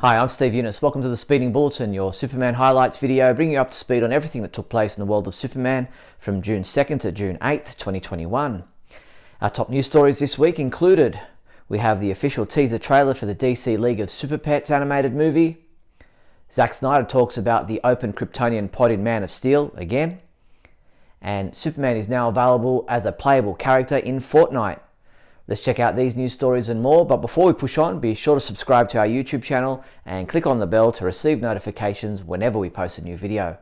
Hi, I'm Steve Younis. Welcome to the Speeding Bulletin, your Superman highlights video, bringing you up to speed on everything that took place in the world of Superman from June 2nd to June 8th, 2021. Our top news stories this week included: we have the official teaser trailer for the DC League of Super Pets animated movie. Zack Snyder talks about the open Kryptonian pod in Man of Steel again. And Superman is now available as a playable character in Fortnite. Let's check out these news stories and more, but before we push on, be sure to subscribe to our YouTube channel and click on the bell to receive notifications whenever we post a new video.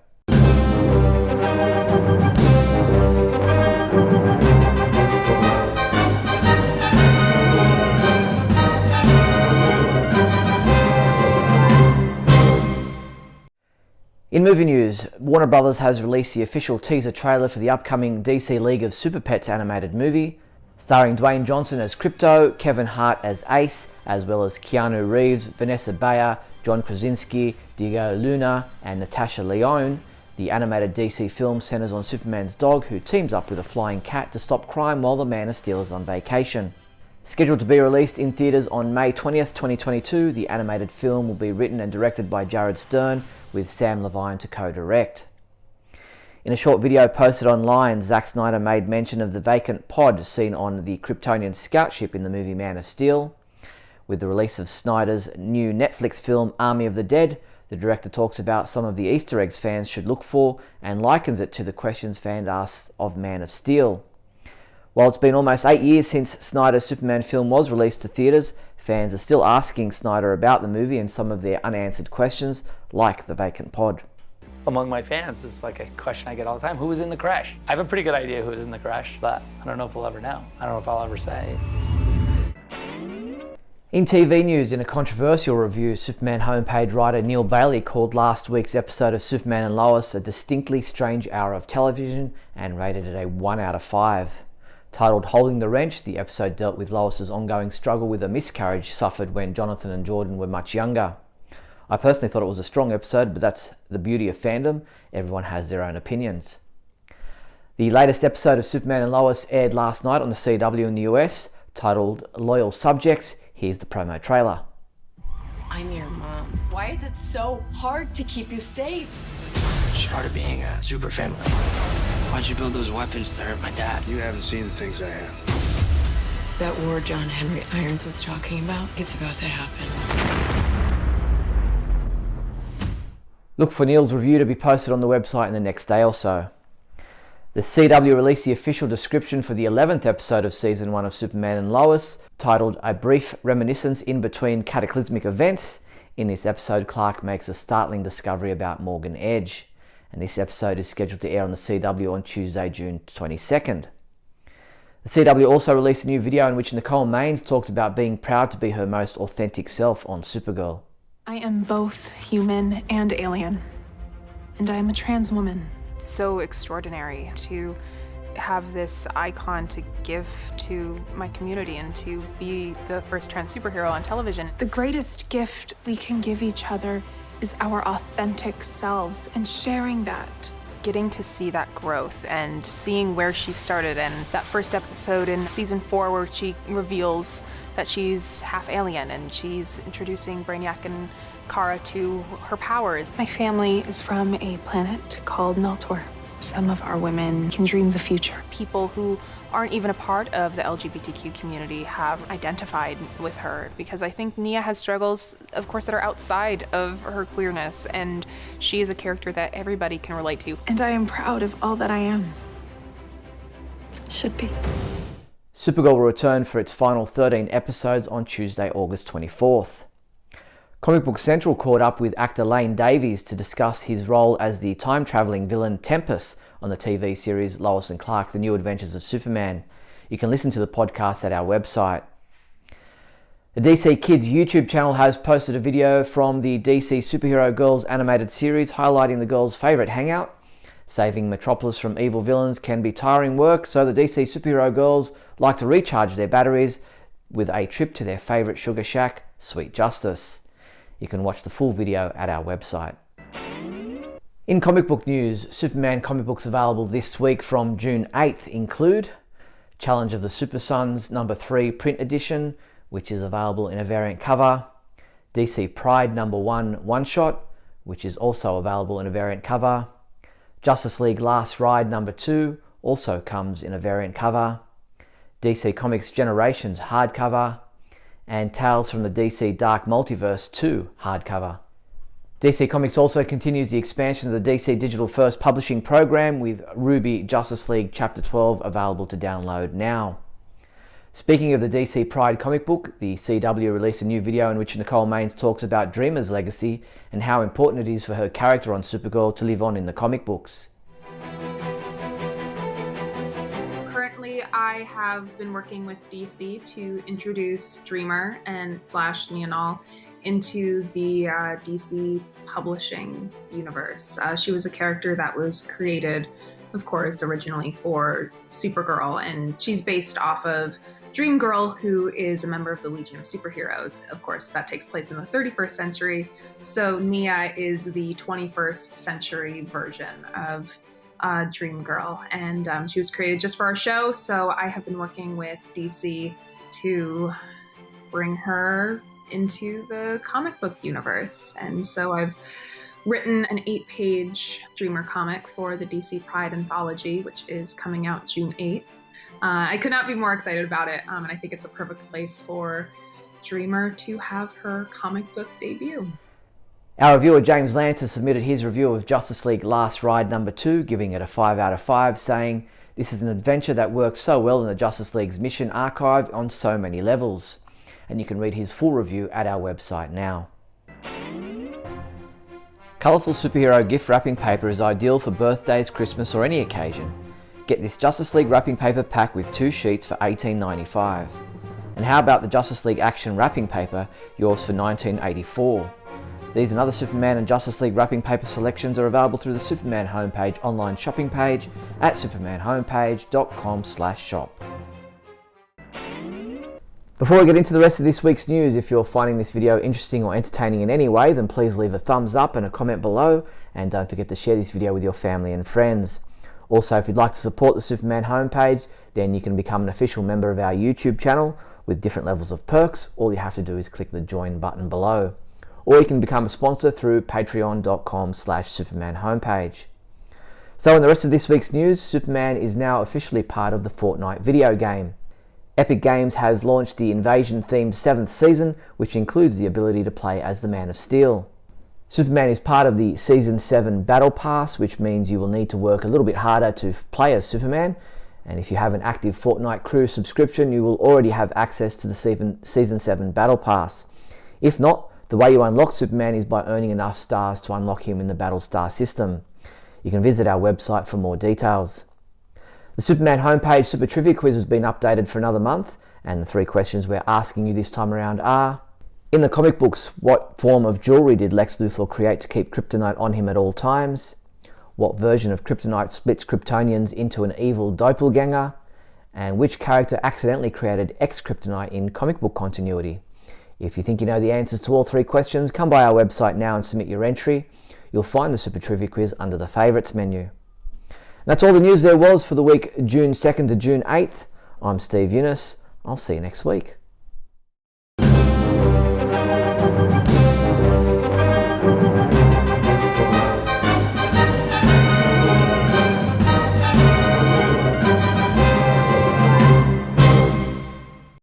In movie news, Warner Bros. Has released the official teaser trailer for the upcoming DC League of Super Pets animated movie, starring Dwayne Johnson as Krypto, Kevin Hart as Ace, as well as Keanu Reeves, Vanessa Bayer, John Krasinski, Diego Luna, and Natasha Lyonne. The animated DC film centers on Superman's dog, who teams up with a flying cat to stop crime while the Man of Steel is on vacation. Scheduled to be released in theaters on May 20th, 2022, the animated film will be written and directed by Jared Stern, with Sam Levine to co-direct. In a short video posted online, Zack Snyder made mention of the vacant pod seen on the Kryptonian scout ship in the movie Man of Steel. With the release of Snyder's new Netflix film Army of the Dead, the director talks about some of the Easter eggs fans should look for and likens it to the questions fans asked of Man of Steel. While it's been almost 8 years since Snyder's Superman film was released to theaters, fans are still asking Snyder about the movie and some of their unanswered questions, like the vacant pod. Among my fans, it's like a question I get all the time: who was in the crash? I have a pretty good idea who was in the crash, but I don't know if we'll ever know. I don't know if I'll ever say. In TV news, in a controversial review, Superman homepage writer Neil Bailey called last week's episode of Superman and Lois a distinctly strange hour of television and rated it a 1 out of 5. Titled Holding the Wrench, the episode dealt with Lois's ongoing struggle with a miscarriage suffered when Jonathan and Jordan were much younger. I personally thought it was a strong episode, but that's the beauty of fandom. Everyone has their own opinions. The latest episode of Superman and Lois aired last night on the CW in the US, titled Loyal Subjects. Here's the promo trailer. I'm your mom. Why is it so hard to keep you safe? It's part of being a super family. Why'd you build those weapons to hurt my dad? You haven't seen the things I have. That war John Henry Irons was talking about, it's about to happen. Look for Neil's review to be posted on the website in the next day or so. The CW released the official description for the 11th episode of Season 1 of Superman and Lois, titled A Brief Reminiscence in Between Cataclysmic Events. In this episode, Clark makes a startling discovery about Morgan Edge, and this episode is scheduled to air on the CW on Tuesday, June 22nd. The CW also released a new video in which Nicole Maines talks about being proud to be her most authentic self on Supergirl. I am both human and alien, and I am a trans woman. It's so extraordinary to have this icon to give to my community and to be the first trans superhero on television. The greatest gift we can give each other is our authentic selves, and sharing that. Getting to see that growth and seeing where she started, and that first episode in season 4 where she reveals that she's half alien and she's introducing Brainiac and Kara to her powers. My family is from a planet called Meltor. Some of our women can dream the future. People who aren't even a part of the LGBTQ community have identified with her, because I think Nia has struggles, of course, that are outside of her queerness, and she is a character that everybody can relate to. And I am proud of all that I am. Should be. Supergirl will return for its final 13 episodes on Tuesday, August 24th. Comic Book Central caught up with actor Lane Davies to discuss his role as the time-travelling villain Tempest on the TV series Lois and Clark: The New Adventures of Superman. You can listen to the podcast at our website. The DC Kids YouTube channel has posted a video from the DC Superhero Girls animated series highlighting the girls' favourite hangout. Saving Metropolis from evil villains can be tiring work, so the DC Superhero Girls like to recharge their batteries with a trip to their favourite sugar shack, Sweet Justice. You can watch the full video at our website. In comic book news, Superman comic books available this week from June 8th include Challenge of the Super Sons #3 print edition, which is available in a variant cover, DC Pride #1 one-shot, which is also available in a variant cover. Justice League Last Ride #2 also comes in a variant cover. DC Comics Generations hardcover, and Tales from the DC Dark Multiverse 2 hardcover. DC Comics also continues the expansion of the DC Digital First publishing program with Ruby Justice League Chapter 12 available to download now. Speaking of the DC Pride comic book, the CW released a new video in which Nicole Maines talks about Dreamer's legacy and how important it is for her character on Supergirl to live on in the comic books. Currently, I have been working with DC to introduce Dreamer and / Neonal into the DC publishing universe. She was a character that was created, of course, originally for Supergirl, and she's based off of Dream Girl, who is a member of the Legion of Superheroes. Of course, that takes place in the 31st century, so Nia is the 21st century version of Dream Girl, and she was created just for our show, so I have been working with DC to bring her into the comic book universe. And so I've written an 8-page Dreamer comic for the DC Pride anthology, which is coming out June 8th. I could not be more excited about it, and I think it's a perfect place for Dreamer to have her comic book debut. Our reviewer James Lance has submitted his review of Justice League Last Ride #2, giving it a 5 out of 5, saying, "This is an adventure that works so well in the Justice League's mission archive on so many levels." And you can read his full review at our website now. Colourful superhero gift wrapping paper is ideal for birthdays, Christmas or any occasion. Get this Justice League wrapping paper pack with 2 sheets for $18.95. And how about the Justice League Action wrapping paper, yours for $19.84. These and other Superman and Justice League wrapping paper selections are available through the Superman homepage online shopping page at supermanhomepage.com/shop. Before we get into the rest of this week's news, if you're finding this video interesting or entertaining in any way, then please leave a thumbs up and a comment below, and don't forget to share this video with your family and friends. Also, if you'd like to support the Superman homepage, then you can become an official member of our YouTube channel with different levels of perks. All you have to do is click the join button below. Or you can become a sponsor through patreon.com/Superman homepage. So in the rest of this week's news, Superman is now officially part of the Fortnite video game. Epic Games has launched the Invasion-themed 7th season, which includes the ability to play as the Man of Steel. Superman is part of the Season 7 Battle Pass, which means you will need to work a little bit harder to play as Superman. And if you have an active Fortnite crew subscription, you will already have access to the Season 7 Battle Pass. If not, the way you unlock Superman is by earning enough stars to unlock him in the Battle Star system. You can visit our website for more details. The Superman homepage Super Trivia Quiz has been updated for another month, and the 3 questions we're asking you this time around are: in the comic books, what form of jewelry did Lex Luthor create to keep kryptonite on him at all times? What version of kryptonite splits Kryptonians into an evil doppelganger? And which character accidentally created X-Kryptonite in comic book continuity? If you think you know the answers to all 3 questions, come by our website now and submit your entry. You'll find the Super Trivia Quiz under the Favourites menu. And that's all the news there was for the week June 2nd to June 8th. I'm Steve Younis. I'll see you next week.